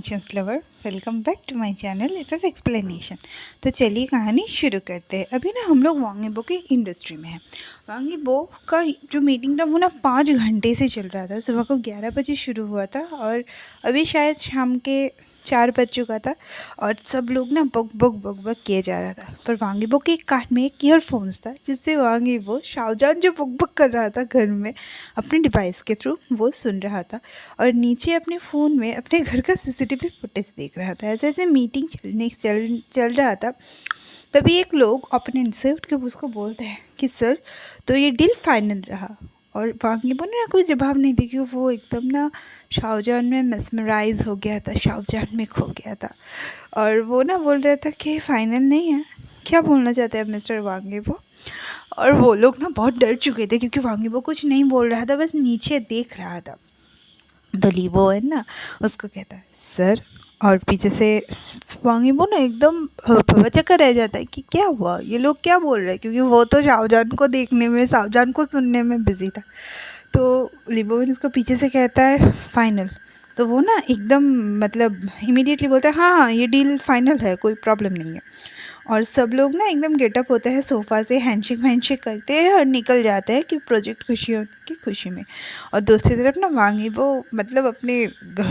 Functions lover, welcome back to my channel F explanation. तो चलिए कहानी शुरू करते हैं। अभी ना हम लोग वांगीबो की इंडस्ट्री में हैं। वांगीबो का जो मीटिंग था वो ना 5 घंटे से चल रहा था। सुबह को 11 बजे शुरू हुआ था और अभी शायद शाम के 4 बज चुका था और सब लोग ना बक बक बक बक किए जा रहा था। पर वांगीबो के कान में एक ईयरफोन्स था जिससे वांगीबो शाहजहान जो बक बक कर रहा था घर में अपने डिवाइस के थ्रू वो सुन रहा था और नीचे अपने फ़ोन में अपने घर का सीसीटीवी फुटेज देख रहा था। ऐसे ऐसे मीटिंग चल रहा था। तभी एक लोग ओपोनेंट से उठ के उसको बोलते हैं कि सर तो ये डील फाइनल रहा। और वांगीबो ने ना कोई जवाब नहीं दी क्योंकि वो एकदम ना शाहजहान में मेस्मराइज हो गया था, शाहजहान में खो गया था। और वो ना बोल रहा था कि फाइनल नहीं है, क्या बोलना चाहते हैं मिस्टर वांगीबो। और वो लोग ना बहुत डर चुके थे क्योंकि वांगीबो कुछ नहीं बोल रहा था, बस नीचे देख रहा था। तो लीबो है ना उसको कहता है सर, और पीछे से वांगीबो ना एकदम भौचक्का रह जाता है कि क्या हुआ, ये लोग क्या बोल रहे हैं, क्योंकि वो तो शाहजहान को देखने में, शाहजहान को सुनने में बिजी था। तो लिबोवन उसको पीछे से कहता है फाइनल। तो वो ना एकदम मतलब इमीडिएटली बोलता है हाँ हाँ ये डील फाइनल है, कोई प्रॉब्लम नहीं है। और सब लोग ना एकदम गेटअप होते हैं सोफ़ा से, हैंडशेक करते हैं और निकल जाते हैं कि प्रोजेक्ट खुशियों की खुशी में। और दूसरी तरफ ना वांगीबो मतलब अपने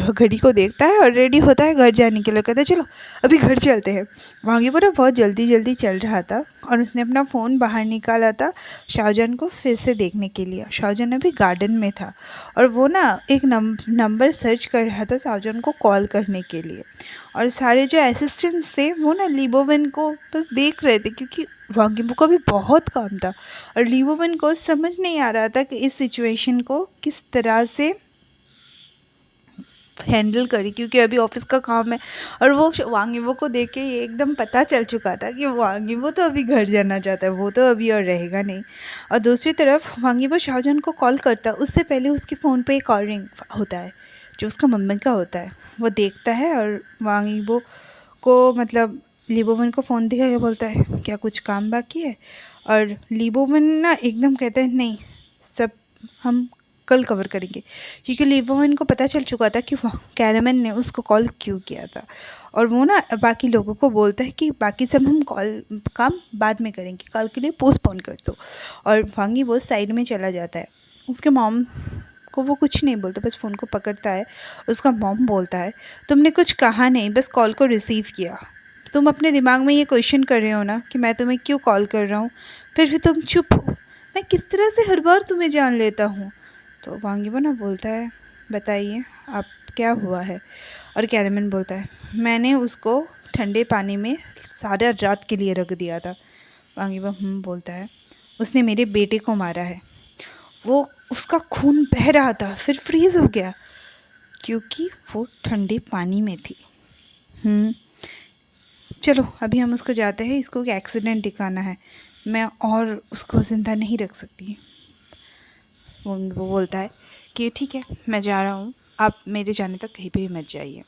घड़ी को देखता है और रेडी होता है घर जाने के लिए। कहता है चलो अभी घर चलते हैं। वांगीबो ना बहुत जल्दी जल्दी चल रहा था और उसने अपना फ़ोन बाहर निकाला था शाहजहान को फिर से देखने के लिए। शाहजहान अभी गार्डन में था और वो ना एक नंबर सर्च कर रहा था शाहजहान को कॉल करने के लिए। और सारे जो असिस्टेंट्स थे वो ना लिबोवन को बस देख रहे थे क्योंकि वांगीबो का भी बहुत काम था और लिबोवन को समझ नहीं आ रहा था कि इस सिचुएशन को किस तरह से हैंडल करी, क्योंकि अभी ऑफिस का काम है। और वो वांगीबो को देख के ये एकदम पता चल चुका था कि वांगीबो तो अभी घर जाना चाहता है, वो तो अभी और रहेगा नहीं। और दूसरी तरफ वांगीबो शाहजहान को कॉल करता, उससे पहले उसके फ़ोन पे एक और रिंग होता है जो उसका मम्मी का होता है। वो देखता है और वांगीबो को मतलब लिबोवन को फ़ोन दिखा के बोलता है क्या कुछ काम बाकी है। और लिबोवन ना एकदम कहता है नहीं, सब हम कल कवर करेंगे, क्योंकि लिबोवन को पता चल चुका था कि कैरामन ने उसको कॉल क्यों किया था। और वो ना बाकी लोगों को बोलता है कि बाकी सब हम काम बाद में करेंगे, कल के लिए पोस्टपोन कर दो। और वांगीबो साइड में चला जाता है। उसके मॉम को वो कुछ नहीं बोलता, बस फ़ोन को पकड़ता है। उसका मॉम बोलता है तुमने कुछ कहा नहीं, बस कॉल को रिसीव किया। तुम अपने दिमाग में ये क्वेश्चन कर रहे हो ना कि मैं तुम्हें क्यों कॉल कर रहा हूँ, फिर भी तुम चुप हो। मैं किस तरह से हर बार तुम्हें जान लेता हूँ। तो वांगीबो ना बोलता है बताइए आप क्या हुआ है। और कैरामन बोलता है मैंने उसको ठंडे पानी में सारा रात के लिए रख दिया था। वांगीबो बोलता है उसने मेरे बेटे को मारा है। वो उसका खून बह रहा था फिर फ्रीज हो गया क्योंकि वो ठंडे पानी में थी। चलो अभी हम उसको जाते हैं, इसको एक एक्सीडेंट दिखाना है, मैं और उसको ज़िंदा नहीं रख सकती। वो बोलता है कि ठीक है मैं जा रहा हूँ, आप मेरे जाने तक कहीं पे भी मत जाइए।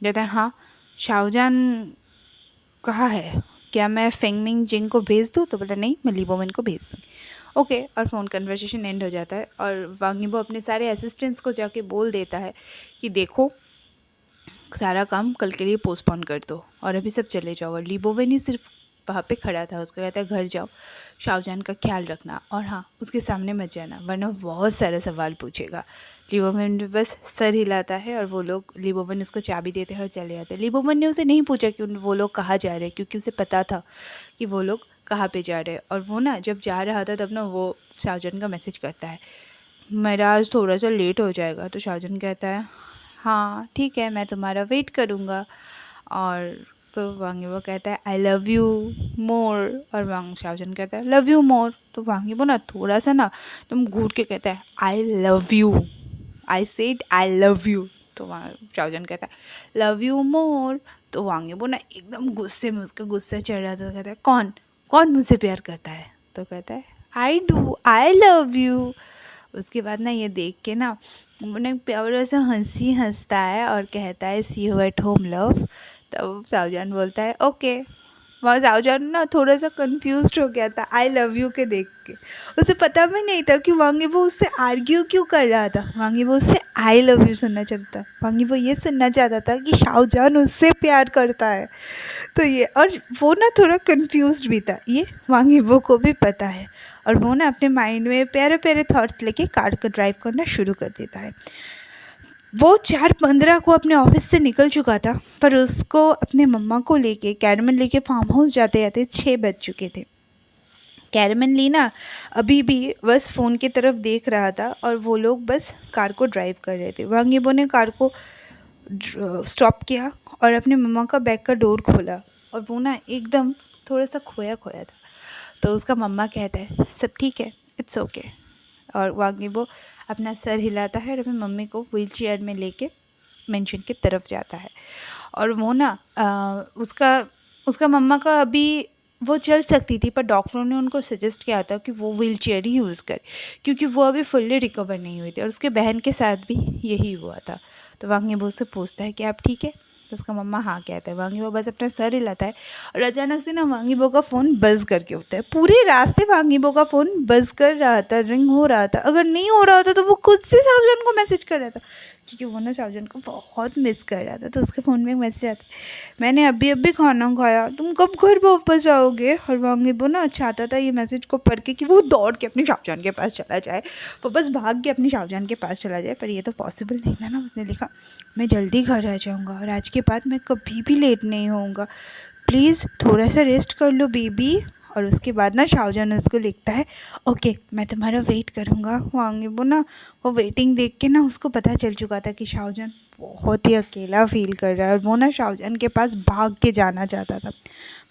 कहता है हाँ शाहजहान कहाँ है, क्या मैं फेंगमिंग जिंग को भेज दूँ। तो बोलता नहीं मैं लिबोवन को भेज दूँगी। ओके, और फ़ोन कन्वर्सेशन एंड हो जाता है और वांगीबो अपने सारे असिस्टेंट्स को जाके बोल देता है कि देखो सारा काम कल के लिए पोस्टपोन कर दो और अभी सब चले जाओ। और लिबोवन ही सिर्फ वहाँ पे खड़ा था, उसको कहता है घर जाओ, शाहजहान का ख्याल रखना और हाँ उसके सामने मत जाना वरना बहुत सारे सवाल पूछेगा। लिबोवन बस सर हिलाता है और वो लोग लिबोवन उसको चाबी देते हैं और चले जाते हैं। लिबोवन ने उसे नहीं पूछा कि वो लोग कहाँ जा रहे हैं क्योंकि उसे पता था कि वो लोग कहाँ पे जा रहे हैं। और वो ना जब जा रहा था तब ना वो शाहजहान का मैसेज करता है मेरा आज थोड़ा सा लेट हो जाएगा। तो शाहजहान कहता है हाँ ठीक है मैं तुम्हारा वेट करूँगा। और तो वांगीबो कहता है आई लव यू मोर। और शाहजहान कहता है लव यू मोर। तो वांगीबो ना थोड़ा सा ना तुम घूट के कहता है I love you, I said I love you. तो शाहजहान कहता है लव यू मोर। तो वांगीबो ना एकदम गुस्से में, उसका गुस्सा चढ़ रहा था। कहता है कौन कौन मुझसे प्यार करता है। तो कहता है I do, I love you. उसके बाद ना ये देख के ना उन्हें प्यारा सा हंसी हंसता है और कहता है सी यू एट होम लव। तब शाहजहान बोलता है ओके। वहाँ शाहजहान ना थोड़ा सा कंफ्यूज्ड हो गया था आई लव यू के देख के। उसे पता भी नहीं था कि वांगीबो उससे आर्ग्यू क्यों कर रहा था। वांगीबो उससे आई लव यू सुनना चाहता था। वांगीबो ये सुनना चाहता था कि शाहजहान उससे प्यार करता है। तो ये, और वो ना थोड़ा कंफ्यूज्ड भी था, ये वांगीबो को भी पता है। और वो ना अपने माइंड में प्यारे प्यारे थॉट्स लेके कार को ड्राइव करना शुरू कर देता है। वो 4:15 को अपने ऑफिस से निकल चुका था, पर उसको अपने मम्मा को लेके कैरमन लेके फार्म हाउस जाते जाते 6 बज चुके थे। कैरमन ली ना अभी भी बस फ़ोन की तरफ देख रहा था और वो लोग बस कार को ड्राइव कर रहे थे। वांगीबो ने कार को स्टॉप किया और अपने मम्मा का बैग का डोर खोला, और वो ना एकदम थोड़ा सा खोया खोया था। तो उसका मम्मा कहता है सब ठीक है, इट्स ओके। और वांगीबो अपना सर हिलाता है और अपनी मम्मी को व्हील चेयर में लेके मेंशन की तरफ जाता है। और वो ना उसका मम्मा का अभी वो चल सकती थी, पर डॉक्टरों ने उनको सजेस्ट किया था कि वो व्हील चेयर ही यूज़ करे, क्योंकि वो अभी फुल्ली रिकवर नहीं हुई थी। और उसके बहन के साथ भी यही हुआ था। तो वांगीबो उससे पूछता है कि आप ठीक है? तो उसका मम्मा हाँ कहता है। वांगीबो बस अपना सर हिलाता है और अचानक से ना वांगीबो का फ़ोन बज़ करके उठता है। पूरे रास्ते वांगीबो का फ़ोन बज़ कर रहा था, रिंग हो रहा था। अगर नहीं हो रहा था तो वो खुद से शाहजहान को मैसेज कर रहा था, क्योंकि वो ना शाहजहान को बहुत मिस कर रहा था। तो उसके फ़ोन में एक मैसेज आता है, मैंने अभी अभी खाना खाया, तुम कब घर वापस आओगे? और वांगीबो ना चाहता था ये मैसेज को पढ़ के कि वो दौड़ के अपने शाहजहान के पास चला जाए, वो बस भाग के अपने शाहजहान के पास चला जाए, पर ये तो पॉसिबल नहीं था ना। उसने लिखा, मैं जल्दी घर आ जाऊँगा और आज के बाद मैं कभी भी लेट नहीं होऊंगा, प्लीज़ थोड़ा सा रेस्ट कर लो बेबी। और उसके बाद ना शाहजहान उसको लिखता है, ओके मैं तुम्हारा वेट करूँगा। वांगीबो ना वो वेटिंग देख के ना उसको पता चल चुका था कि शाहजहान बहुत ही अकेला फील कर रहा है, और वो ना शाहजहान के पास भाग के जाना चाहता था,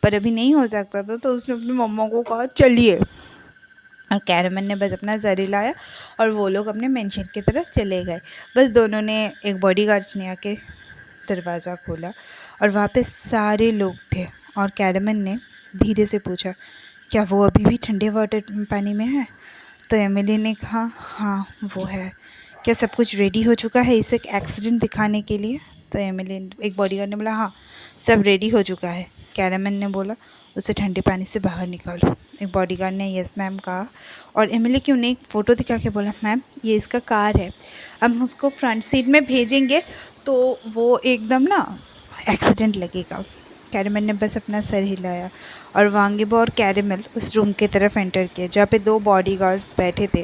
पर अभी नहीं हो सकता था। तो उसने अपनी मम्मा को कहा चलिए, और कैरमन ने बस अपना सर हिलाया और वो लोग अपने मेंशन की तरफ चले गए। बस दोनों ने, एक बॉडीगार्ड्स ने आके दरवाज़ा खोला और वहाँ पे सारे लोग थे। और कैरमन ने धीरे से पूछा, क्या वो अभी भी ठंडे वाटर पानी में है? तो एमिली ने कहा, हाँ वो है। क्या सब कुछ रेडी हो चुका है इसे एक्सीडेंट दिखाने के लिए? तो एमिली, एक बॉडीगार्ड ने बोला, हाँ सब रेडी हो चुका है। कैरमन ने बोला, उसे ठंडे पानी से बाहर निकालो। एक बॉडीगार्ड ने यस मैम कहा, और एमिली की उन्हें एक फ़ोटो दिखा के बोला, मैम ये इसका कार है, हम उसको फ्रंट सीट में भेजेंगे तो वो एकदम ना एक्सीडेंट लगेगा। कैरमन ने बस अपना सर हिलाया और वांगीबो और कैरमल उस रूम की तरफ एंटर किए जहाँ पे 2 बॉडीगार्ड्स बैठे थे,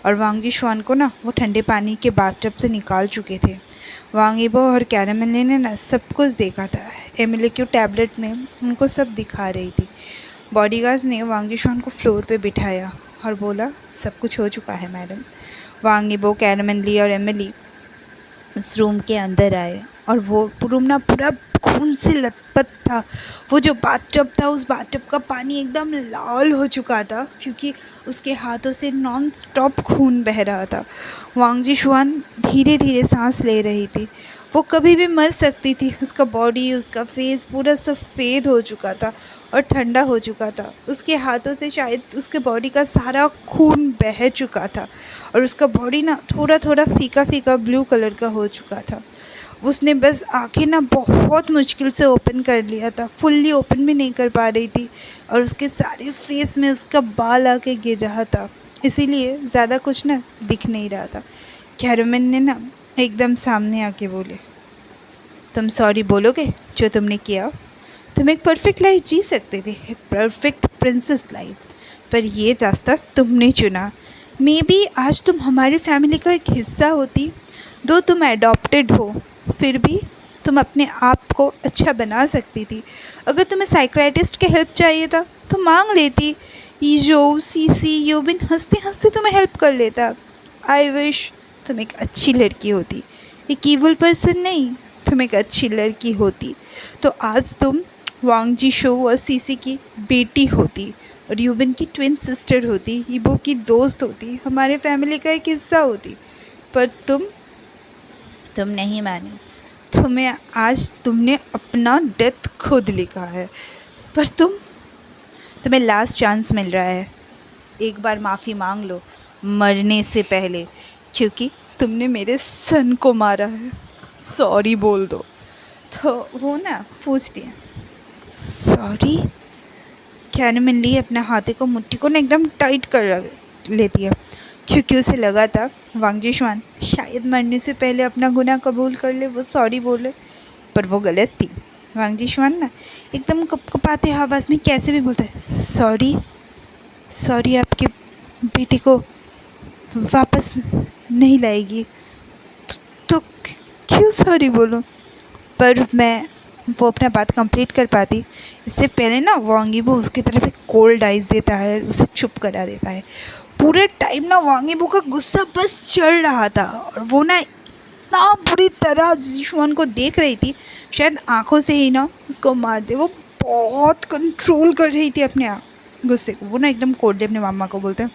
और वांगी शुआन को ना वो ठंडे पानी के बाथटब से निकाल चुके थे। वांगीबो और कैरमल ने ना सब कुछ देखा था। एमिली की टैबलेट में उनको सब दिखा रही थी। बॉडीगार्ड्स ने वांगी शुआन को फ्लोर पे बिठाया और बोला, सब कुछ हो चुका है मैडम। वांगीबो, कैरमल ली और एमिली उस रूम के अंदर आए, और वो रूम ना पूरा खून से लथपथ था। वो जो बाथटब था, उस बाथटब का पानी एकदम लाल हो चुका था, क्योंकि उसके हाथों से नॉन स्टॉप खून बह रहा था। वांगजी शुआन धीरे धीरे सांस ले रही थी। वो कभी भी मर सकती थी। उसका बॉडी, उसका फेस पूरा सफ़ेद हो चुका था और ठंडा हो चुका था। उसके हाथों से शायद उसके बॉडी का सारा खून बह चुका था, और उसका बॉडी ना थोड़ा थोड़ा फीका फीका ब्लू कलर का हो चुका था। उसने बस आँखें ना बहुत मुश्किल से ओपन कर लिया था, फुल्ली ओपन भी नहीं कर पा रही थी, और उसके सारे फेस में उसका बाल आके गिर रहा था, इसीलिए ज़्यादा कुछ ना दिख नहीं रहा था। कैरमन ने ना एकदम सामने आके बोले, तुम सॉरी बोलोगे जो तुमने किया? तुम एक परफेक्ट लाइफ जी सकते थे, एक परफेक्ट प्रिंसेस लाइफ, पर ये रास्ता तुमने चुना। मे बी आज तुम हमारी फैमिली का एक हिस्सा होती, दो तुम एडॉप्टेड हो, फिर भी तुम अपने आप को अच्छा बना सकती थी। अगर तुम्हें साइकियाट्रिस्ट की हेल्प चाहिए था तो मांग लेती। ईजो, सीसी, यूबिन हंसते हंसते तुम्हें हेल्प कर लेता। आई विश तुम एक अच्छी लड़की होती, एक ईवल पर्सन नहीं। तुम एक अच्छी लड़की होती तो आज तुम वांगजी शो और सीसी की बेटी होती, और यूबिन की ट्विन सिस्टर होती, ईबो की दोस्त होती, हमारे फैमिली का एक हिस्सा होती। पर तुम नहीं मानी। तुमने अपना डेथ खुद लिखा है, पर तुम्हें लास्ट चांस मिल रहा है। एक बार माफ़ी मांग लो मरने से पहले, क्योंकि तुमने मेरे सन को मारा है। सॉरी बोल दो। तो वो ना पूछती है, सॉरी? कैरमली अपने हाथे को मुट्ठी को ना एकदम टाइट कर लेती है, क्योंकि उसे लगा था वांग जिशुआन शायद मरने से पहले अपना गुनाह कबूल कर ले, वो सॉरी बोले। पर वो गलत थी। वांग जिशुआन ना एकदम कपकपाते आवाज़ में कैसे भी बोलता है, सॉरी सॉरी आपके बेटे को वापस नहीं लाएगी तो क्यों सॉरी बोलूं। पर मैं वो अपना बात कंप्लीट कर पाती इससे पहले ना वांग यीबो उसकी तरफ एक कोल्ड आइज देता है, उसे चुप करा देता है। पूरे टाइम ना वांग यीबो का गुस्सा बस चढ़ रहा था और वो ना इतना बुरी तरह जिशुआन को देख रही थी, शायद आंखों से ही ना उसको मार दे। वो बहुत कंट्रोल कर रही थी अपने गुस्से को। वो ना एकदम कोल्डली अपने मामा को बोलते हैं,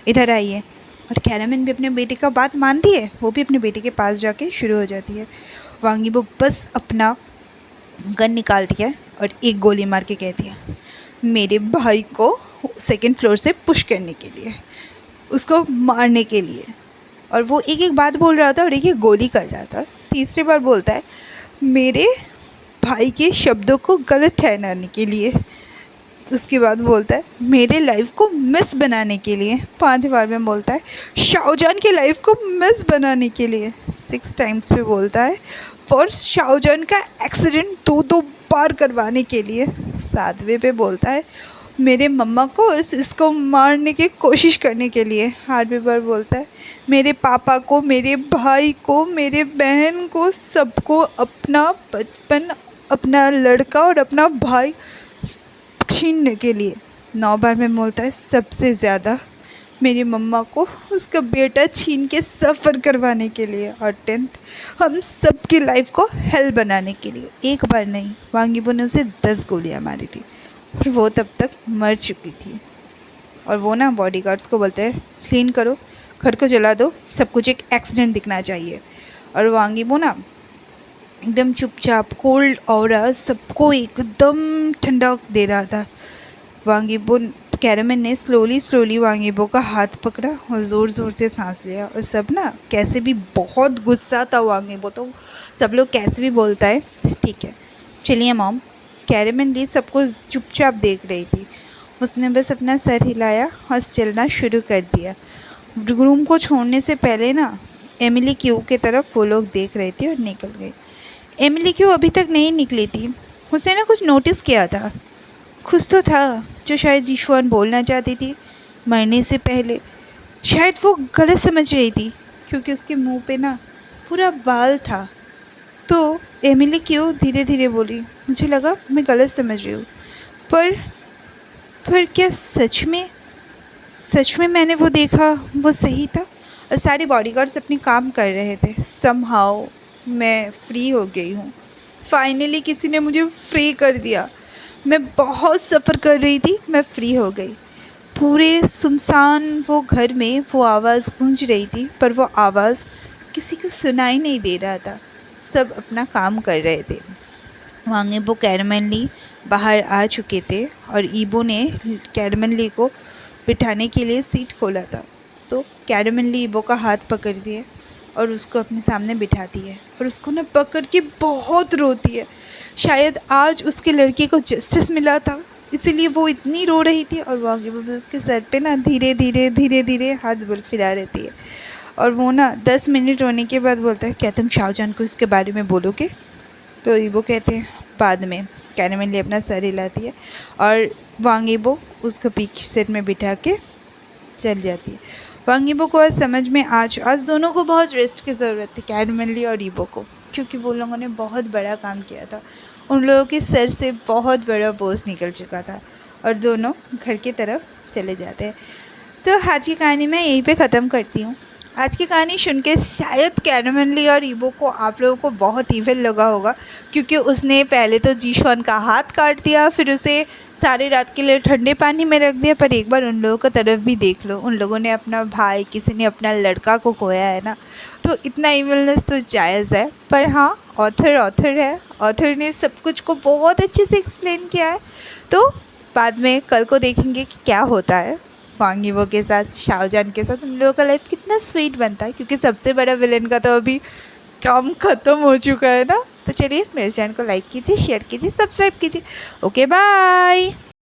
इधर आइए। और कैरामन भी अपने बेटे का बात मानती है, वो भी अपने बेटे के पास जाके शुरू हो जाती है। वांग यीबो बस अपना गन निकालती है और एक गोली मार के कहती है, मेरे भाई को सेकंड फ्लोर से पुश करने के लिए, उसको मारने के लिए। और वो एक एक बात बोल रहा था और एक एक गोली कर रहा था। तीसरी बार बोलता है, मेरे भाई के शब्दों को गलत ठहराने के लिए। उसके बाद बोलता है, मेरे लाइफ को मिस बनाने के लिए। 5 बार में बोलता है, शाओजान की लाइफ को मिस बनाने के लिए। 6 टाइम्स पे बोलता है, फॉर शाओजान का एक्सीडेंट 2 बार करवाने के लिए। 7वें पे बोलता है, मेरे मम्मा को इसको मारने की कोशिश करने के लिए। 8वें बार बोलता है, मेरे पापा को, मेरे भाई को, मेरे बहन को, सबको अपना बचपन, अपना लड़का और अपना भाई छीनने के लिए। 9 बार में बोलता है, सबसे ज़्यादा मेरी मम्मा को उसका बेटा छीन के सफ़र करवाने के लिए। और 10th, हम सब की लाइफ को हेल बनाने के लिए। एक बार नहीं, वांग यीबो ने उसे 10 गोलियां मारी थी और वो तब तक मर चुकी थी। और वो ना बॉडीगार्ड्स को बोलते हैं, क्लीन करो, घर को जला दो, सब कुछ एक एक्सीडेंट दिखना चाहिए। और वांग यीबो ना एकदम चुपचाप कोल्ड ऑरा सबको एकदम ठंडा दे रहा था। वांग यीबो कैरामन ने स्लोली वांग यीबो का हाथ पकड़ा और ज़ोर से सांस लिया। और सब ना कैसे भी बहुत गुस्सा था वांग यीबो, तो सब लोग कैसे भी बोलता है, ठीक है चलिए मॉम। कैरामन ली सबको चुपचाप देख रही थी। उसने बस अपना सर हिलाया और चलना शुरू कर दिया। रूम को छोड़ने से पहले ना एमिली क्यू की तरफ वो लोग देख रहे थे और निकल गए। एमिली क्यू अभी तक नहीं निकली थी। उसने ना कुछ नोटिस किया था, कुछ तो था जो शायद जिशुआन बोलना चाहती थी मरने से पहले। शायद वो गलत समझ रही थी, क्योंकि उसके मुंह पे ना पूरा बाल था। तो एमिली क्यों धीरे धीरे बोली, मुझे लगा मैं गलत समझ रही हूँ, पर क्या सच में मैंने वो देखा वो सही था। और सारे बॉडीगार्ड्स अपनी काम कर रहे थे। समहाउ मैं फ्री हो गई हूँ। फाइनली किसी ने मुझे फ्री कर दिया। मैं बहुत सफ़र कर रही थी, मैं फ्री हो गई। पूरे सुनसान वो घर में वो आवाज़ गूंज रही थी, पर वो आवाज़ किसी को सुनाई नहीं दे रहा था। सब अपना काम कर रहे थे। वांग यीबो कैरामन ली बाहर आ चुके थे और यीबो ने कैरामन ली को बिठाने के लिए सीट खोला था। तो कैरामन ली यीबो का हाथ पकड़ दिए और उसको अपने सामने बिठाती है और उसको ना पकड़ के बहुत रोती है। शायद आज उसके लड़के को जस्टिस मिला था, इसीलिए वो इतनी रो रही थी। और वांग यीबो भी उसके सर पे ना धीरे धीरे हाथ फिरा रहती है। और वो ना 10 मिनट रोने के बाद बोलता है, क्या तुम शाओजान को इसके बारे में बोलोगे? तो यीबो कहते हैं बाद में। कैरामन ली अपना सर हिलाती है और वांग यीबो उसको पीछे सीट में बिठा के चल जाती है। वांग यीबो को आज समझ में आज दोनों को बहुत रेस्ट की ज़रूरत थी, कैरामन ली और यीबो को, क्योंकि वो लोगों ने बहुत बड़ा काम किया था। उन लोगों के सर से बहुत बड़ा बोझ निकल चुका था और दोनों घर की तरफ चले जाते हैं। तो आज की कहानी मैं यहीं पे ख़त्म करती हूँ। आज की कहानी सुन के शायद कैरामन ली और यीबो को आप लोगों को बहुत ईविल लगा होगा, क्योंकि उसने पहले तो जिशुआन का हाथ काट दिया, फिर उसे सारी रात के लिए ठंडे पानी में रख दिया। पर एक बार उन लोगों का तरफ भी देख लो, उन लोगों ने अपना भाई, किसी ने अपना लड़का को खोया है ना, तो इतना ईविलनेस तो जायज़ है। पर हाँ, ऑथर है, ऑथर ने सब कुछ को बहुत अच्छे से एक्सप्लेन किया है। तो बाद में कल को देखेंगे कि क्या होता है वांग यीबो के साथ, शाओजान के साथ, उन लोगों का लाइफ कितना स्वीट बनता है, क्योंकि सबसे बड़ा विलेन का तो अभी काम ख़त्म हो चुका है ना। तो चलिए मेरे चैनल को लाइक कीजिए, शेयर कीजिए, सब्सक्राइब कीजिए। Okay bye.